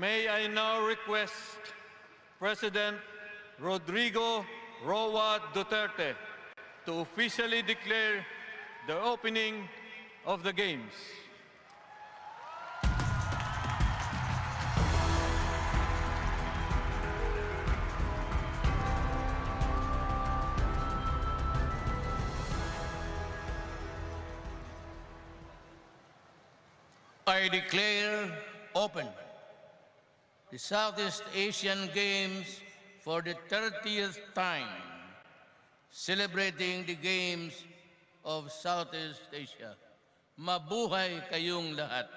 May I now request President Rodrigo Roa Duterte to officially declare the opening of the Games. I declare open the Southeast Asian Games for the 30th time, celebrating the Games of Southeast Asia. Mabuhay kayong lahat!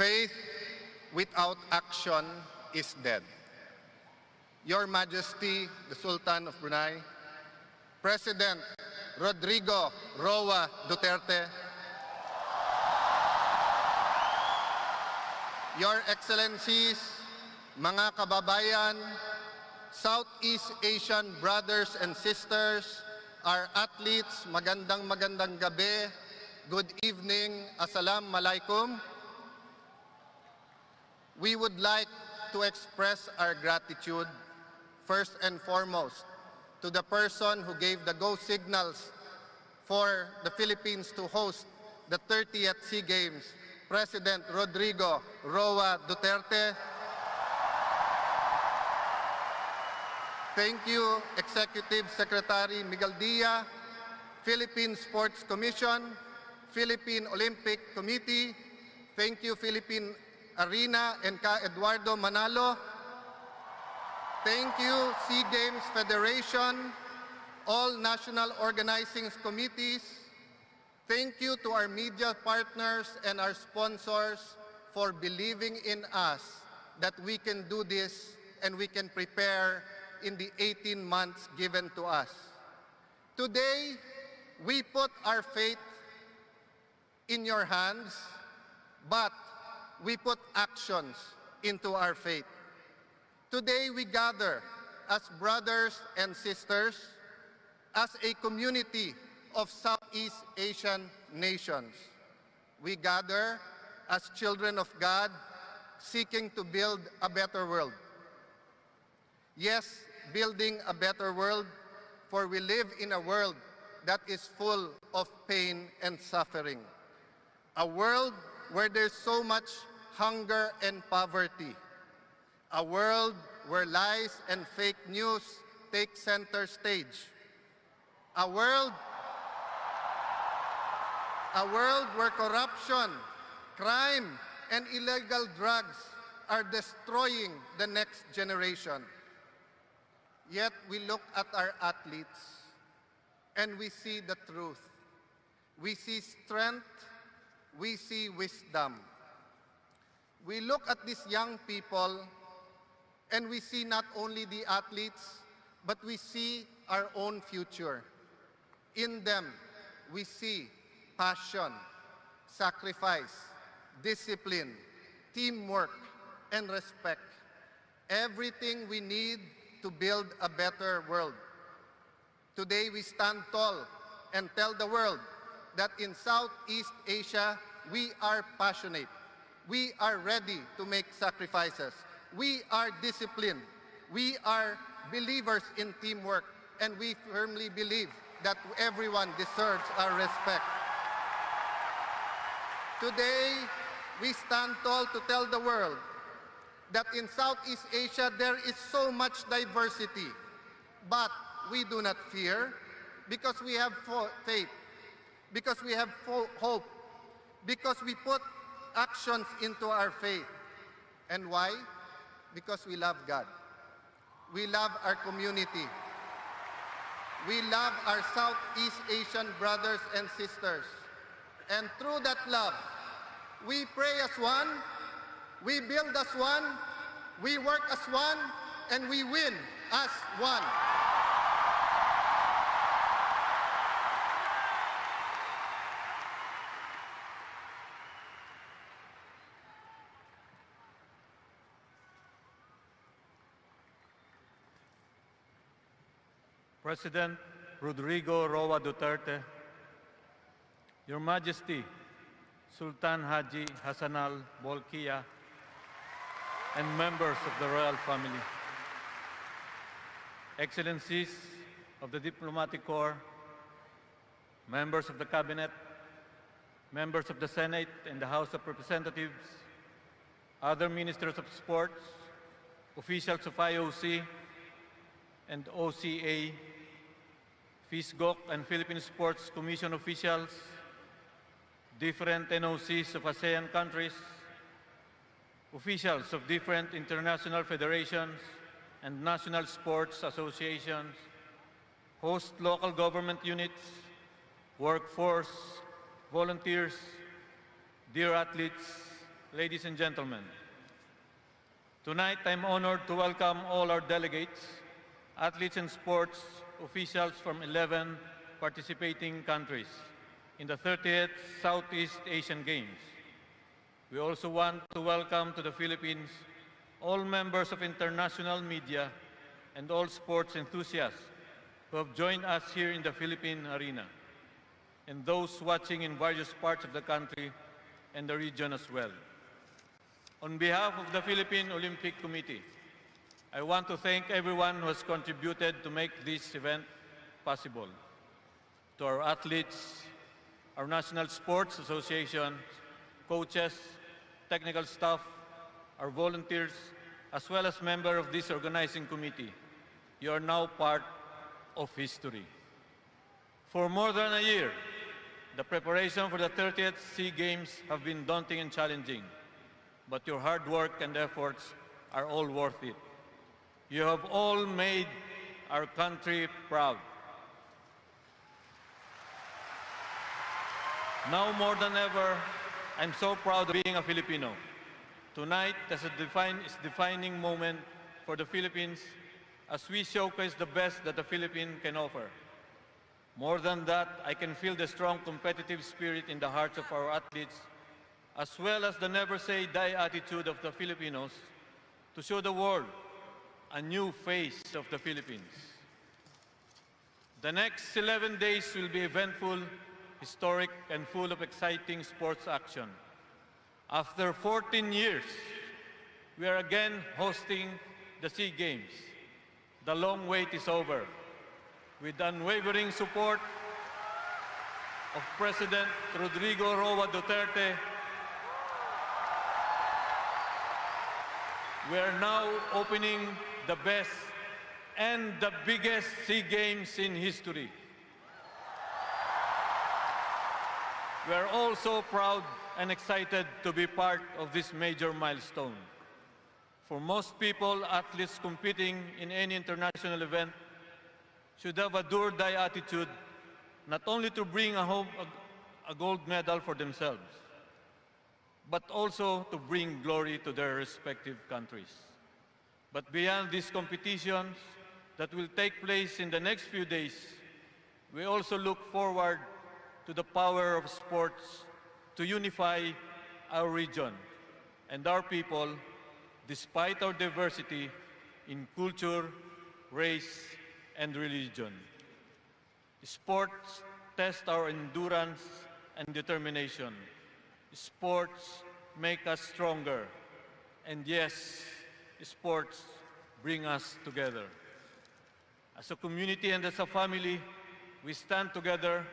Faith without action is dead. Your Majesty, the Sultan of Brunei, President Rodrigo Roa Duterte, Your Excellencies, mga kababayan, Southeast Asian brothers and sisters, our athletes, magandang gabi, good evening, assalamu alaikum. We would like to express our gratitude, first and foremost, to the person who gave the go signals for the Philippines to host the 30th SEA Games, President Rodrigo Roa Duterte. Thank you, Executive Secretary Miguel Dia, Philippine Sports Commission, Philippine Olympic Committee. Thank you, Philippine Arena and Ka Eduardo Manalo. Thank you, SEA Games Federation, all national organizing committees. Thank you to our media partners and our sponsors for believing in us that we can do this and we can prepare in the 18 months given to us. Today, we put our faith in your hands, but we put actions into our faith. Today, we gather as brothers and sisters, as a community of Southeast Asian nations. We gather as children of God, seeking to build a better world. Yes, building a better world, for we live in a world that is full of pain and suffering. A world where there's so much hunger and poverty. A world where lies and fake news take center stage. A world where corruption, crime, and illegal drugs are destroying the next generation. Yet we look at our athletes and we see the truth. We see strength, we see wisdom. We look at these young people and we see not only the athletes, but we see our own future. In them, we see passion, sacrifice, discipline, teamwork, and respect. Everything we need to build a better world. Today, we stand tall and tell the world that in Southeast Asia, we are passionate. We are ready to make sacrifices. We are disciplined. We are believers in teamwork, and we firmly believe that everyone deserves our respect. Today, we stand tall to tell the world that in Southeast Asia there is so much diversity, but we do not fear because we have faith, because we have hope, because we put actions into our faith. And why? Because we love God. We love our community. We love our Southeast Asian brothers and sisters. And through that love, we pray as one, we build as one, we work as one, and we win as one. President Rodrigo Roa Duterte, Your Majesty, Sultan Haji Hassanal Bolkiah, and members of the royal family, Excellencies of the Diplomatic Corps, members of the Cabinet, members of the Senate and the House of Representatives, other ministers of sports, officials of IOC and OCA, FISGOC and Philippine Sports Commission officials, different NOCs of ASEAN countries, officials of different international federations and national sports associations, host local government units, workforce, volunteers, dear athletes, ladies and gentlemen, tonight I'm honored to welcome all our delegates, athletes and sports officials from 11 participating countries in the 30th Southeast Asian Games. We also want to welcome to the Philippines all members of international media and all sports enthusiasts who have joined us here in the Philippine Arena, and those watching in various parts of the country and the region as well. On behalf of the Philippine Olympic Committee, I want to thank everyone who has contributed to make this event possible. To our athletes, our National Sports Association, coaches, technical staff, our volunteers, as well as members of this organizing committee, you are now part of history. For more than a year, the preparation for the 30th SEA Games have been daunting and challenging, but your hard work and efforts are all worth it. You have all made our country proud. Now more than ever, I'm so proud of being a Filipino. Tonight is a defining moment for the Philippines as we showcase the best that the Philippines can offer. More than that, I can feel the strong competitive spirit in the hearts of our athletes, as well as the never-say-die attitude of the Filipinos to show the world a new face of the Philippines. The next 11 days will be eventful, historic, and full of exciting sports action. After 14 years, we are again hosting the SEA Games. The long wait is over. With unwavering support of President Rodrigo Roa Duterte, we are now opening the best and the biggest SEA Games in history. We are also proud and excited to be part of this major milestone. For most people, athletes competing in any international event should have a do-or-die attitude, not only to bring home a gold medal for themselves, but also to bring glory to their respective countries. But beyond these competitions that will take place in the next few days, we also look forward to the power of sports to unify our region and our people despite our diversity in culture, race, and religion. Sports test our endurance and determination. Sports make us stronger. And yes, sports bring us together. As a community and as a family, we stand together,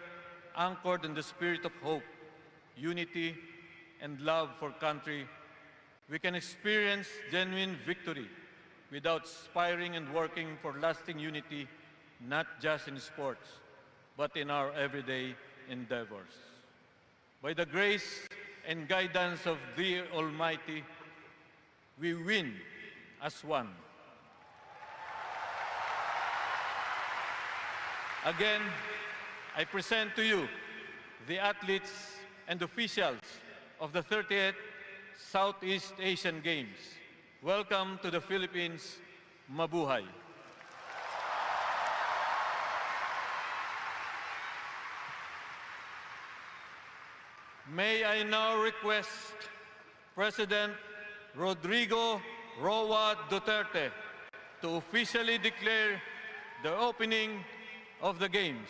anchored in the spirit of hope, unity, and love for country. We can experience genuine victory without aspiring and working for lasting unity, not just in sports, but in our everyday endeavors. By the grace and guidance of the Almighty, we win as one. Again, I present to you the athletes and officials of the 30th Southeast Asian Games. Welcome to the Philippines. Mabuhay. May I now request President Rodrigo Roa Duterte to officially declare the opening of the Games.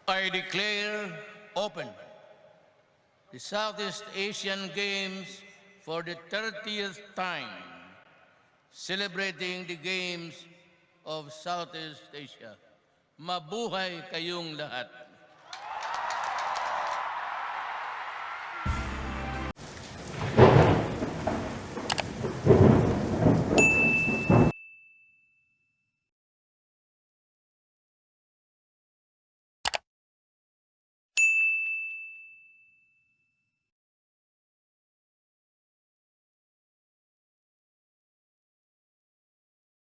I declare open the Southeast Asian Games for the 30th time, celebrating the Games of Southeast Asia. Mabuhay kayong lahat.